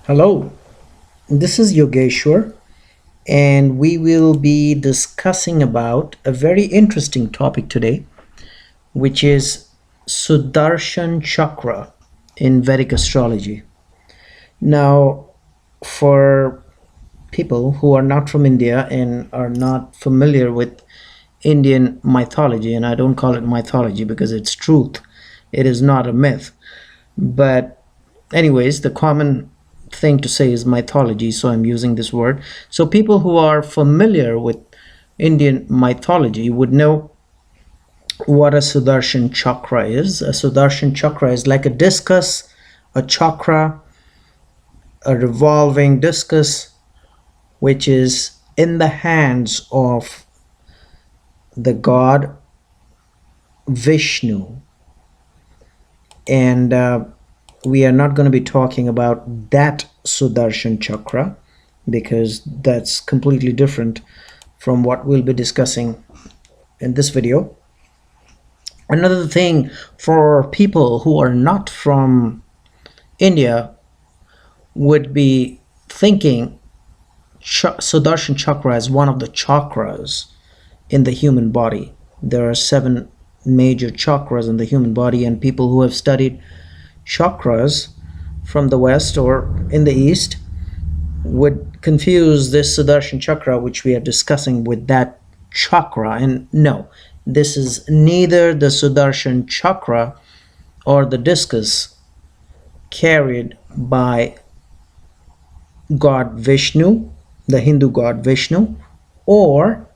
Hello, this is Yogeshwar, and we will be discussing about a very interesting topic today, which is Sudarshan Chakra in Vedic astrology. Now, for people who are not from India and are not familiar with Indian mythology, and I don't call it mythology because it's truth, it is not a myth. But anyways, the common thing to say is mythology, so I'm using this word. So people who are familiar with Indian mythology would know what a Sudarshan Chakra is. A Sudarshan Chakra is like a discus, a chakra, a revolving discus, which is in the hands of the god Vishnu. And we are not going to be talking about that Sudarshan Chakra because that's completely different from what we'll be discussing in this video. Another thing for people who are not from India would be thinking Sudarshan Chakra as one of the chakras in the human body. There are 7 major chakras in the human body, and people who have studied chakras from the west or in the east would confuse this Sudarshan Chakra, which we are discussing, with that chakra. And no, this is neither the Sudarshan Chakra or the discus carried by God Vishnu, the Hindu god Vishnu, or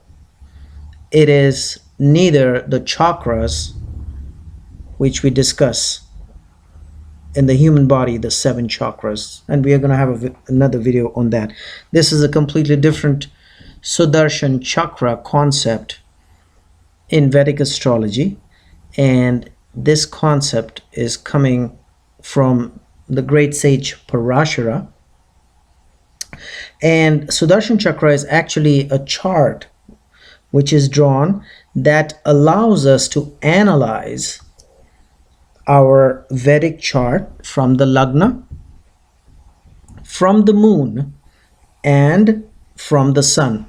it is neither the chakras which we discuss in the human body, the 7 chakras, and we are going to have another video on that. This is a completely different Sudarshan Chakra concept in Vedic astrology, and this concept is coming from the great sage Parashara. And Sudarshan Chakra is actually a chart which is drawn that allows us to analyze our Vedic chart from the Lagna, from the moon, and from the sun.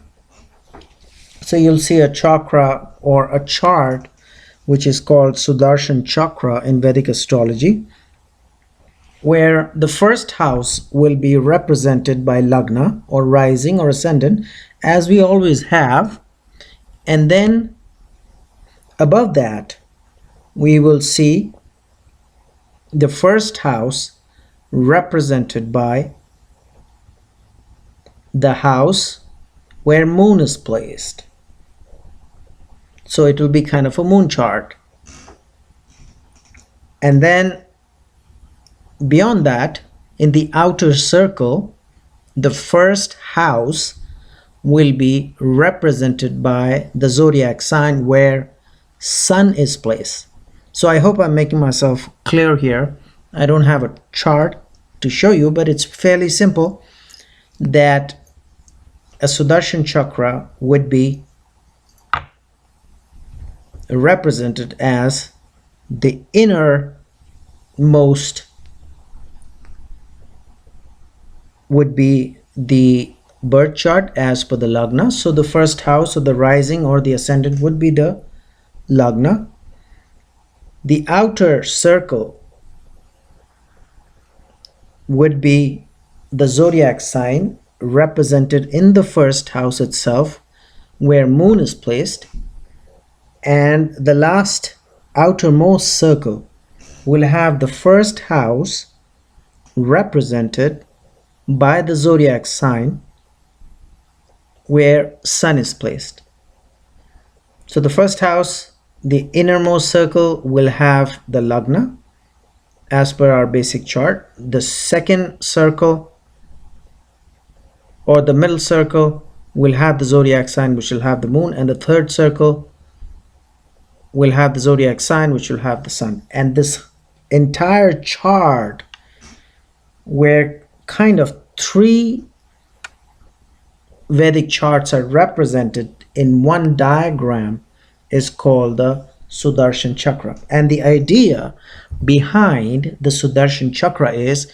So you'll see a chakra or a chart which is called Sudarshan Chakra in Vedic astrology, where the first house will be represented by Lagna or rising or ascendant, as we always have. And then above that, we will see the first house represented by the house where moon is placed. So it will be kind of a moon chart. And then beyond that, in the outer circle, the first house will be represented by the zodiac sign where sun is placed. So I hope I'm making myself clear here. I don't have a chart to show you, but it's fairly simple that a Sudarshan Chakra would be represented as the innermost would be the birth chart as per the Lagna. So the first house or the rising or the ascendant would be the Lagna. The outer circle would be the zodiac sign represented in the first house itself where moon is placed, and the last outermost circle will have the first house represented by the zodiac sign where sun is placed. So the first house, the innermost circle, will have the Lagna as per our basic chart. The second circle or the middle circle will have the zodiac sign which will have the moon, and the third circle will have the zodiac sign which will have the sun. And this entire chart, where kind of 3 Vedic charts are represented in one diagram, is called the Sudarshan Chakra. And the idea behind the Sudarshan Chakra is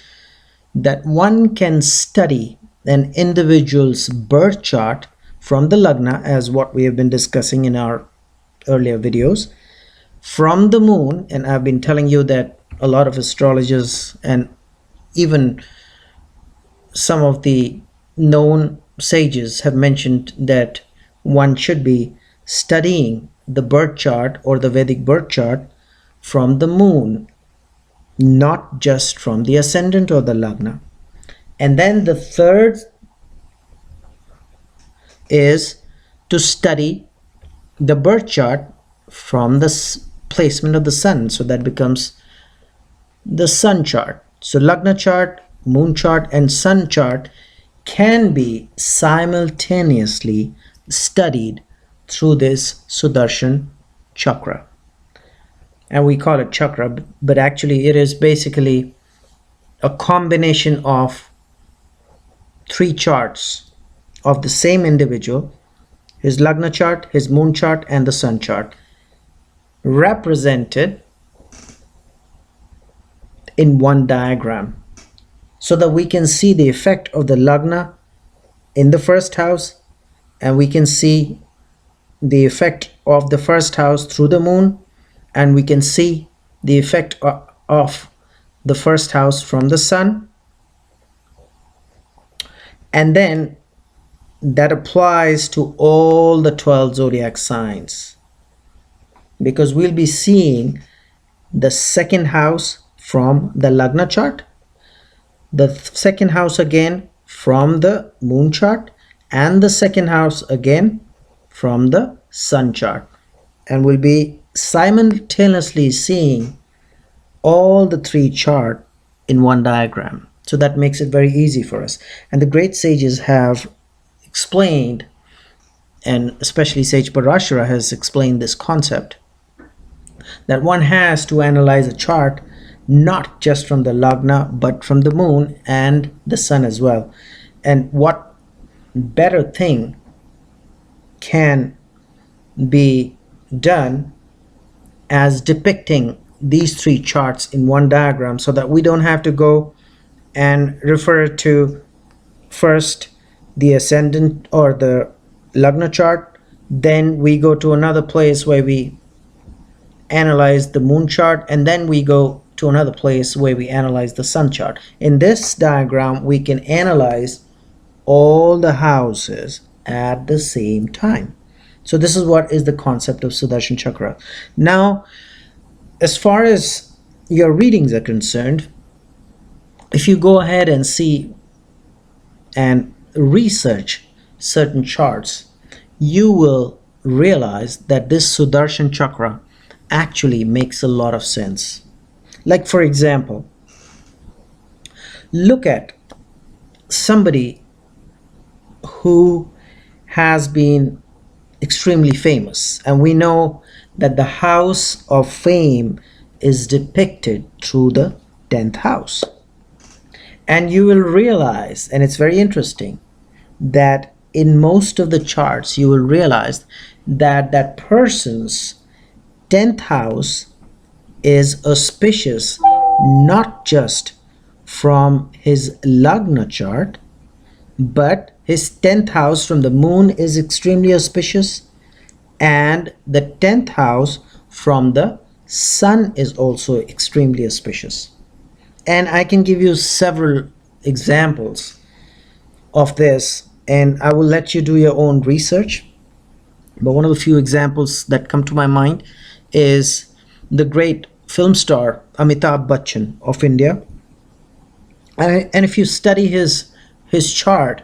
that one can study an individual's birth chart from the lagna, as what we have been discussing in our earlier videos, from the moon. And I've been telling you that a lot of astrologers and even some of the known sages have mentioned that one should be studying the birth chart or the Vedic birth chart from the moon, not just from the ascendant or the lagna. And then the third is to study the birth chart from the placement of the sun. So that becomes the sun chart. So lagna chart, moon chart, and sun chart can be simultaneously studied through this Sudarshan Chakra. And we call it chakra, but actually it is basically a combination of three charts of the same individual: his lagna chart, his moon chart, and the sun chart, represented in one diagram, so that we can see the effect of the lagna in the first house, and we can see the effect of the first house through the moon, and we can see the effect of the first house from the sun. And then that applies to all the 12 zodiac signs, because we'll be seeing the second house from the lagna chart, the second house again from the moon chart, and the second house again from the sun chart. And we'll be simultaneously seeing all the three charts in one diagram. So that makes it very easy for us. And the great sages have explained, and especially Sage Parashara has explained this concept, that one has to analyze a chart not just from the lagna but from the moon and the sun as well. And what better thing can be done as depicting these three charts in one diagram, so that we don't have to go and refer to first the ascendant or the lagna chart, then we go to another place where we analyze the moon chart, and then we go to another place where we analyze the sun chart. In this diagram we can analyze all the houses at the same time. So this is what is the concept of Sudarshan Chakra. Now, as far as your readings are concerned, if you go ahead and see and research certain charts, you will realize that this Sudarshan Chakra actually makes a lot of sense. Like, for example, look at somebody who has been extremely famous, and we know that the house of fame is depicted through the 10th house. And you will realize, and it's very interesting, that in most of the charts you will realize that that person's 10th house is auspicious not just from his lagna chart, but his 10th house from the moon is extremely auspicious, and the 10th house from the sun is also extremely auspicious. And I can give you several examples of this, and I will let you do your own research. But one of the few examples that come to my mind is the great film star Amitabh Bachchan of India. And if you study his chart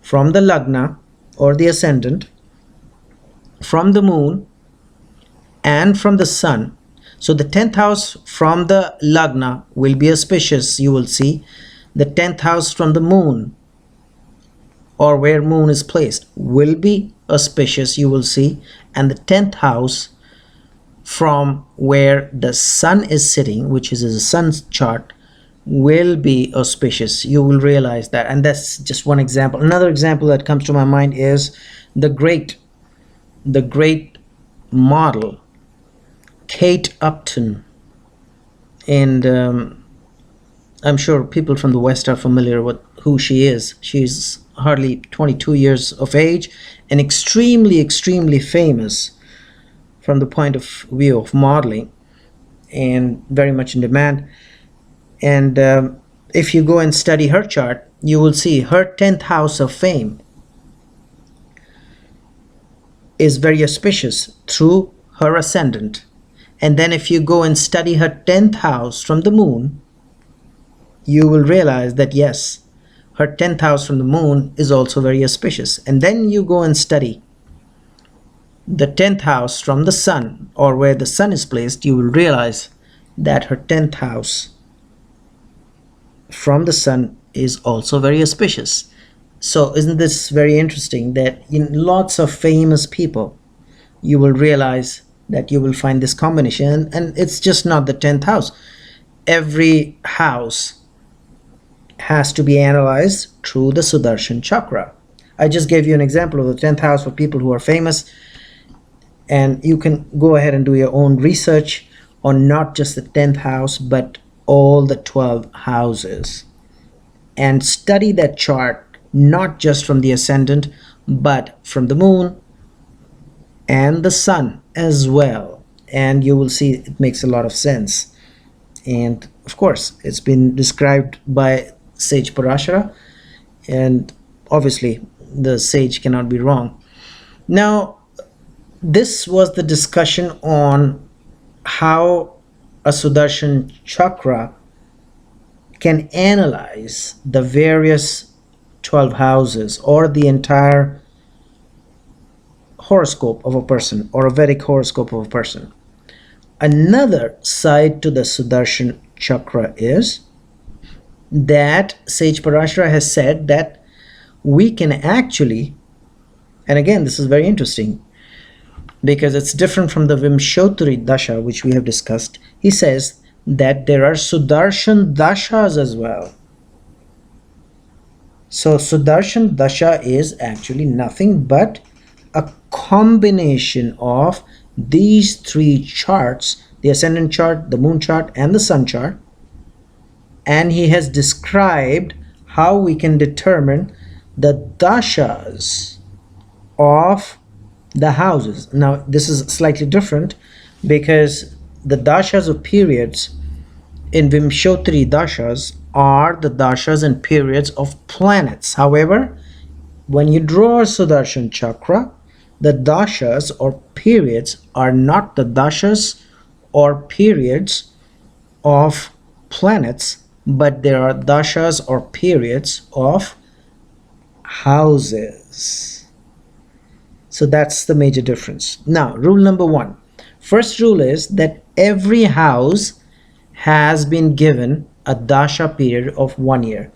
from the lagna or the ascendant, from the moon, and from the sun, so the 10th house from the lagna will be auspicious, you will see. The 10th house from the moon, or where moon is placed, will be auspicious, you will see. And the 10th house from where the sun is sitting, which is a sun chart, will be auspicious. You will realize that. And that's just one example. Another example that comes to my mind is the great model Kate Upton. And I'm sure people from the West are familiar with who she is. She's hardly 22 years of age and extremely, extremely famous from the point of view of modeling and very much in demand. And if you go and study her chart, you will see her 10th house of fame is very auspicious through her ascendant. And then if you go and study her 10th house from the moon, you will realize that yes, her 10th house from the moon is also very auspicious. And then you go and study the 10th house from the sun, or where the sun is placed, you will realize that her 10th house from the sun is also very auspicious. So isn't this very interesting that in lots of famous people you will realize that you will find this combination, and it's just not the 10th house. Every house has to be analyzed through the Sudarshan Chakra. I just gave you an example of the 10th house for people who are famous, and you can go ahead and do your own research on not just the 10th house but all the 12 houses, and study that chart not just from the ascendant but from the moon and the sun as well, and you will see it makes a lot of sense. And of course it's been described by sage Parashara, and obviously the sage cannot be wrong. Now, this was the discussion on how a Sudarshan chakra can analyze the various 12 houses or the entire horoscope of a person, or a Vedic horoscope of a person. Another side to the Sudarshan chakra is that sage Parashara has said that we can actually, and again this is very interesting because it's different from the Vimshottari Dasha which we have discussed. He says that there are Sudarshan Dashas as well. So Sudarshan Dasha is actually nothing but a combination of these three charts, the ascendant chart, the moon chart, and the sun chart. And he has described how we can determine the dashas of the houses. Now this is slightly different because the dashas of periods in Vimshottari dashas are the dashas and periods of planets. However, when you draw a Sudarshan chakra, the dashas or periods are not the dashas or periods of planets, but there are dashas or periods of houses. So that's the major difference. Now, rule number one. First rule is that every house has been given a dasha period of 1 year.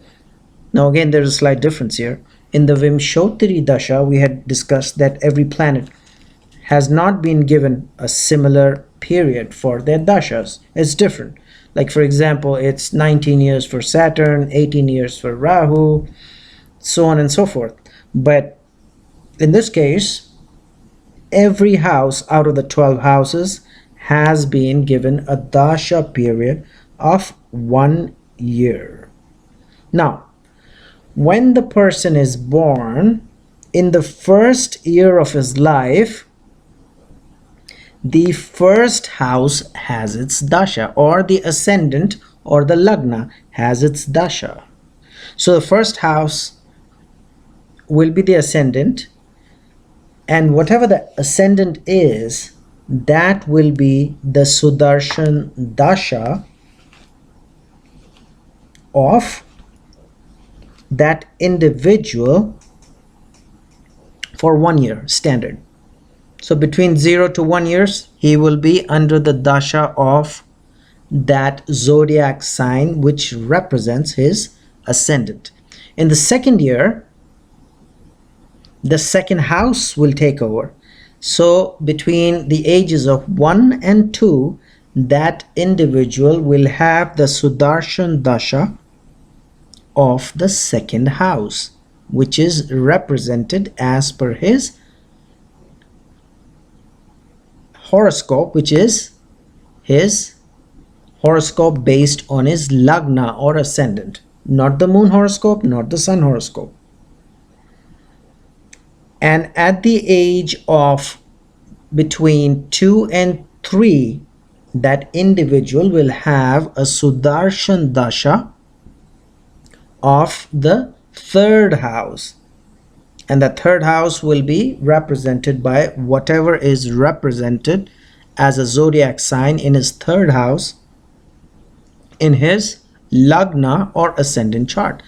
Now again, there's a slight difference here. In the Vimshottari Dasha, we had discussed that every planet has not been given a similar period for their dashas. It's different. Like for example, it's 19 years for Saturn, 18 years for Rahu, so on and so forth. But in this case, every house out of the 12 houses has been given a dasha period of 1 year. Now, when the person is born, in the first year of his life, the first house has its dasha, or the ascendant or the lagna has its dasha. So the first house will be the ascendant, and whatever the ascendant is, that will be the Sudarshan Dasha of that individual for 1 year standard. So between 0 to 1 years, he will be under the dasha of that zodiac sign which represents his ascendant. In the second year, the second house will take over. So between the ages of 1 and 2, that individual will have the Sudarshan Dasha of the second house, which is represented as per his horoscope, which is his horoscope based on his lagna or ascendant, not the moon horoscope, not the sun horoscope. And at the age of between 2 and 3, that individual will have a Sudarshan Dasha of the third house. And the third house will be represented by whatever is represented as a zodiac sign in his third house in his lagna or ascendant chart,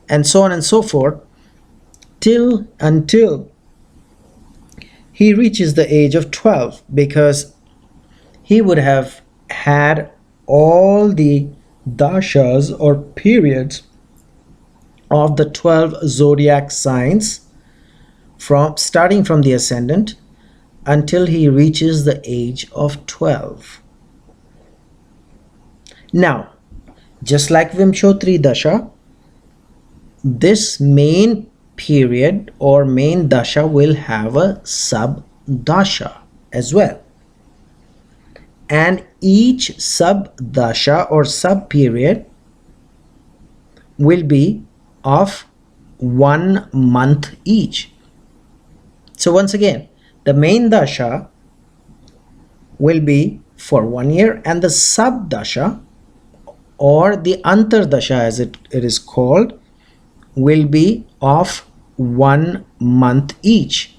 and so on and so forth, until he reaches the age of 12, because he would have had all the dashas or periods of the 12 zodiac signs from starting from the ascendant until he reaches the age of 12. Now, just like Vimshotri Dasha, this main period or main dasha will have a sub dasha as well, and each sub dasha or sub period will be of 1 month each. So once again, the main dasha will be for 1 year, and the sub dasha or the antar dasha as it is called will be of 1 month each.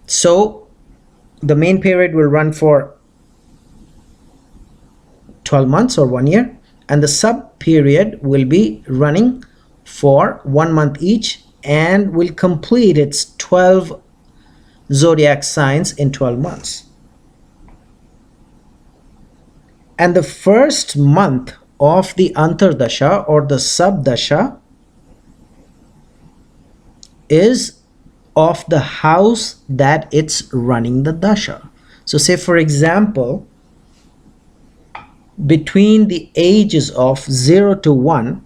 So the main period will run for 12 months or 1 year, and the sub period will be running for 1 month each and will complete its 12 zodiac signs in 12 months. And the first month of the Antardasha or the Subdasha is of the house that it's running the Dasha. So say for example, between the ages of 0 to 1,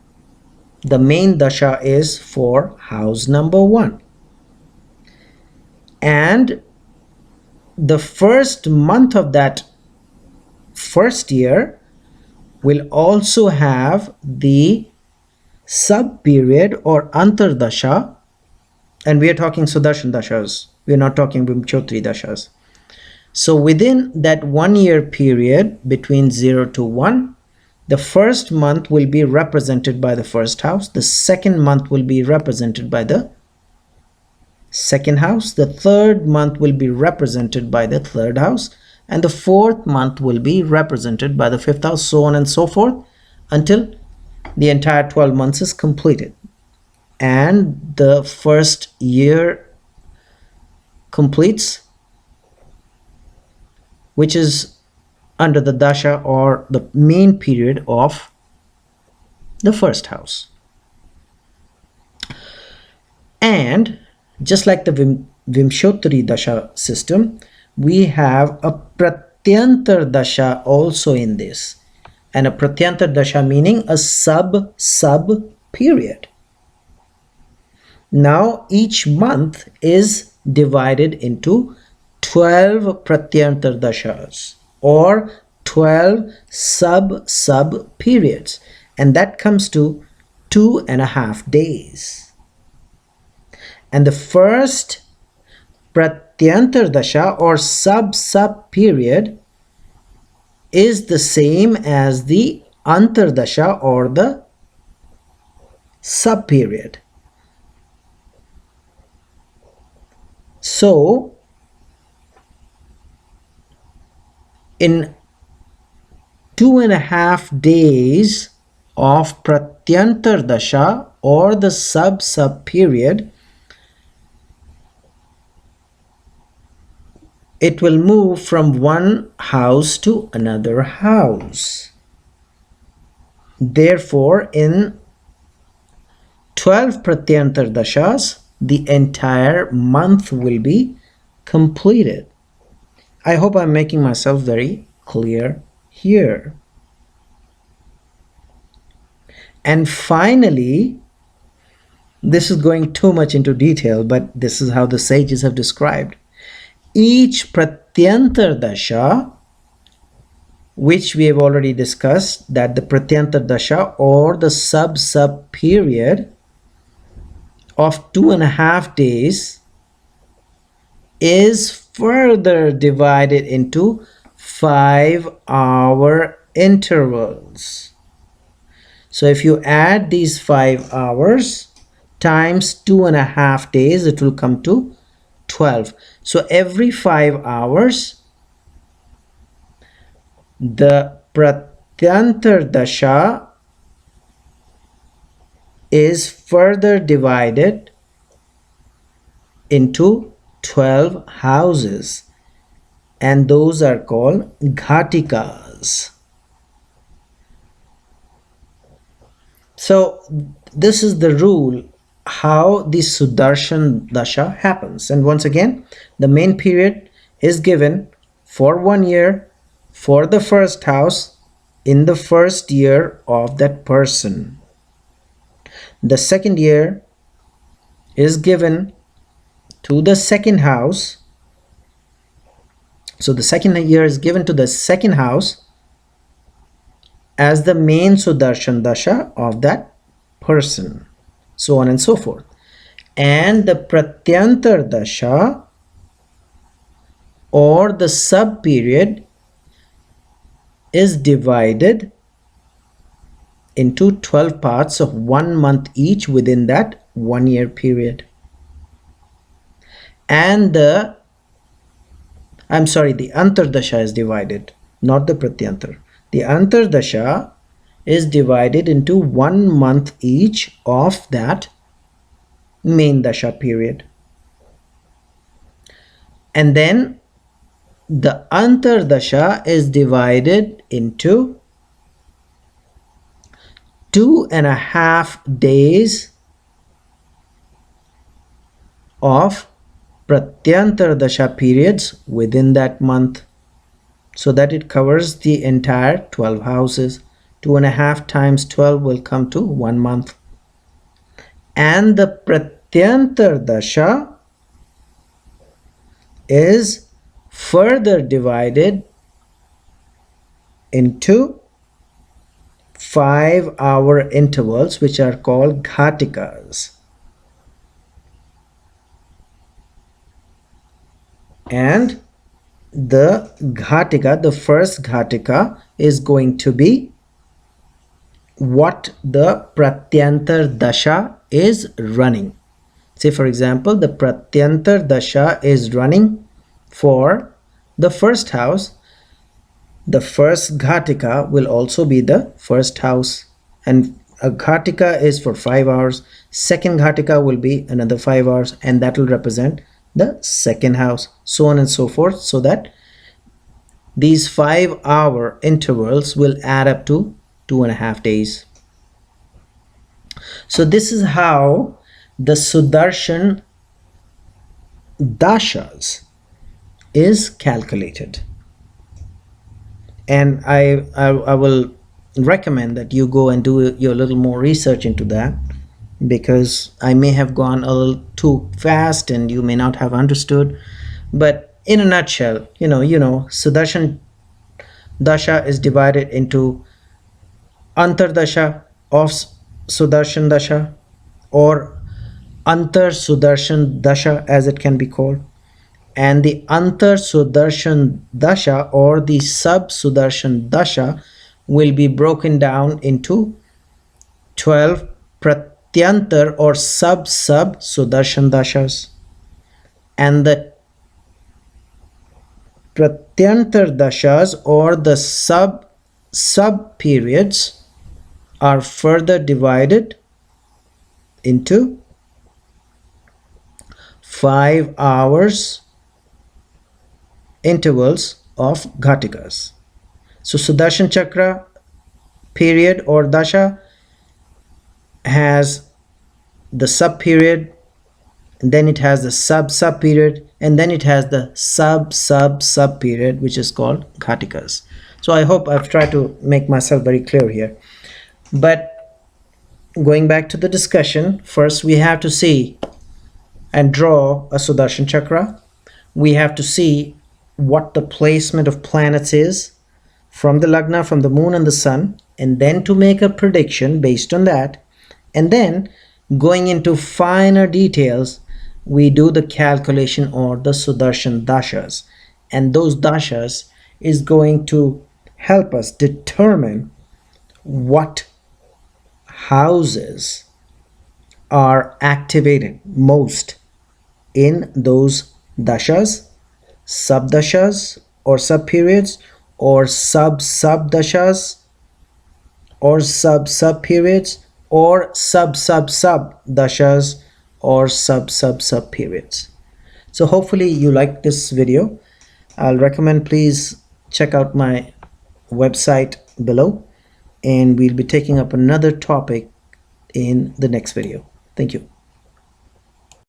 the main Dasha is for house number 1. And the first month of that first year will also have the sub period or Antardasha, and we are talking Sudarshan Dashas, we are not talking Vimchotri Dashas. So within that 1 year period between 0 to 1, the first month will be represented by the first house, the second month will be represented by the second house, the third month will be represented by the third house, and the fourth month will be represented by the fifth house, so on and so forth, until the entire 12 months is completed and the first year completes, which is under the dasha or the main period of the first house. And just like the Vimshotri Dasha system, we have a Pratyantar Dasha also in this, and a Pratyantar Dasha meaning a sub period. Now each month is divided into 12 Pratyantar Dashas or 12 sub periods, and that comes to 2.5 days. And the first Pratyantar Dasha or sub period is the same as the Antar Dasha or the sub period. So in 2.5 days of Pratyantar Dasha or the sub period, it will move from one house to another house. Therefore, in 12 Pratyantar Dashas, the entire month will be completed. I hope I'm making myself very clear here. And finally, this is going too much into detail, but this is how the sages have described. Each Pratyantar Dasha which we have already discussed, that the Pratyanta Dasha, or the sub period of 2.5 days, is further divided into 5-hour intervals. So if you add these 5 hours times 2.5 days, it will come to 12. So every 5 hours, the Pratyanta Dasha is further divided into 12 houses, and those are called Ghatikas. So this is the rule how the Sudarshan Dasha happens. And once again, the main period is given for 1 year for the first house in the first year of that person. The second year is given to the second house. So the second year is given to the second house as the main Sudarshan Dasha of that person, so on and so forth. And the Pratyanta Dasha, or the sub period, is divided into 12 parts of 1 month each within that 1 year period. And the Antardasha is divided, not the Pratyanta. The Antardasha is divided into 1 month each of that main Dasha period. And then the Antardasha is divided into 2.5 days of Pratyanta Dasha periods within that month, so that it covers the entire 12 houses. 2.5 times 12 will come to 1 month. And the Pratyanta Dasha is further divided into 5-hour intervals, which are called Ghatikas. And the Ghatika, the first Ghatika, is going to be what the Pratyanta Dasha is running. Say for example, the Pratyanta Dasha is running for the first house. The first Ghatika will also be the first house, and a Ghatika is for 5 hours. Second Ghatika will be another 5 hours, and that will represent the second house, so on and so forth, so that these 5-hour intervals will add up to 2.5 days. So this is how the Sudarshan Dashas is calculated. And I will recommend that you go and do your little more research into that, because I may have gone a little too fast and you may not have understood. But in a nutshell, Sudarshan Dasha is divided into Antardasha of Sudarshan Dasha, or Antar Sudarshan Dasha as it can be called, and the Antar Sudarshan Dasha, or the sub Sudarshan Dasha, will be broken down into 12 Pratyantar or sub Sudarshan Dashas. And the Pratyantar Dashas, or the sub periods, are further divided into 5 hours intervals of Ghatikas. So Sudarshan Chakra period or Dasha has the sub period, and then it has the sub period, and then it has the sub period, which is called Ghatikas. So I hope I've tried to make myself very clear here. But going back to the discussion, first we have to see and draw a Sudarshan Chakra. We have to see what the placement of planets is from the lagna, from the moon and the sun, and then to make a prediction based on that, and then going into finer details, we do the calculation or the Sudarshan Dashas, and those dashas is going to help us determine what houses are activated most in those dashas, subdashas or subperiods, or sub-sub-dashas, or sub-sub-periods, or sub-sub-sub-dashas, or sub-sub-sub-periods. So hopefully you like this video. I'll recommend please check out my website below, and we'll be taking up another topic in the next video. Thank you.